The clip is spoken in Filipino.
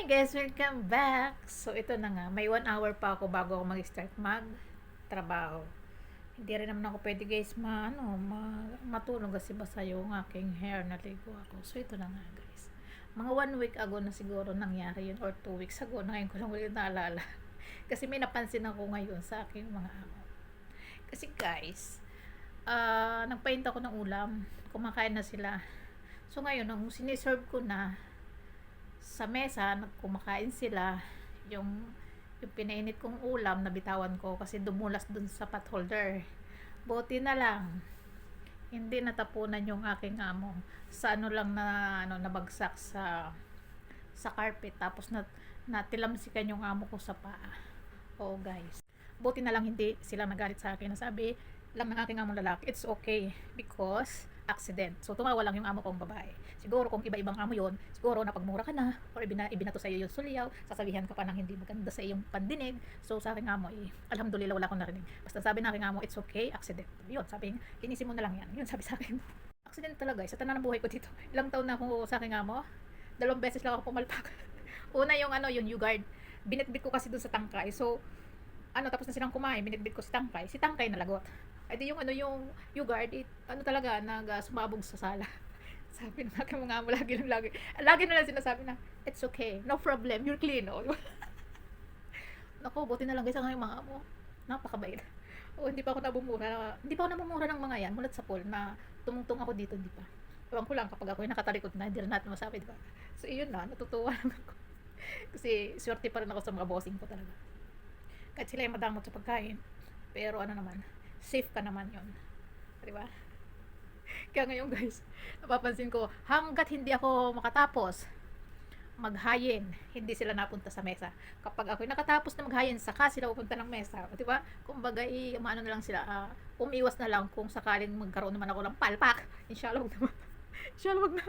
Guys, welcome back! So, ito na nga. May 1 hour pa ako bago ako mag-start mag-trabaho. Hindi rin naman ako pwede guys matulog kasi basa yung aking hair. Naligo ako. So, ito na nga guys. Mga 1 week ago na siguro nangyari yun or 2 weeks ago. Na ngayon ko lang ulit naalala. Kasi may napansin ako ngayon sa aking mga amo. Kasi guys, nagpaint ako ng ulam. Kumakain na sila. So, ngayon, nung siniserve ko na sa mesa, kumakain sila, yung pinainit kong ulam, nabitawan ko kasi dumulas dun sa pot holder. Buti na lang, hindi natapunan yung aking amo. Sa ano lang na, nabagsak sa carpet. Tapos natilamsikan yung amo ko sa paa. Oh guys. Buti na lang hindi sila nagalit sa akin. Nasabi lang ng aking among lalaki, it's okay because accident. So, tumawa lang yung amo kong babae. Siguro kung iba-ibang amo yon, siguro napagmura ka na or ibinato sa iyo yung sulyaw, sasabihan ka pa ng hindi maganda sa iyong pandinig. So, sa aking amo, alhamdulillah, wala akong narinig. Basta sabi ng aking amo, it's okay, accident. Yun, sabi, linisin mo na lang yan. Yun, sabi sa akin. Accident talaga, sa tanan ng buhay ko dito. Ilang taon na ako sa aking amo. 2 beses lang ako pumalpak. Una yung U-guard. Binitbit ko kasi dun sa tangkay. So, tapos na silang kumain, binitbit ko si tangkay nalagot. Ay di yung U-guard, talaga sumabog sa sala. Sabi ng aking mga amo, lagi na lang sinasabi na, it's okay, no problem, you're clean. Oh. Naku, buti na lang guys ang mga amo, napakabait. Hindi pa ako namumura ng mga yan, mulat sa pool na tumungtong ako dito, hindi pa. Ewan ko lang, kapag ako yung nakatalikod na, hindi rin natin masabi, diba? So, yun na, natutuwa lang ako. Kasi, swerte pa rin ako sa mga bossing ko talaga. Kahit sila yung madamot sa pagkain, pero safe ka naman yun. Diba? Kaya ngayon guys, napapansin ko, hanggat hindi ako makatapos maghayin, hindi sila napunta sa mesa. Kapag ako'y nakatapos na maghayin, saka sila pupunta ng mesa. Diba? Kumbaga, na lang sila, umiwas na lang kung sakaling magkaroon naman ako ng palpak. Inshallah, wag naman. Inshallah, wag na.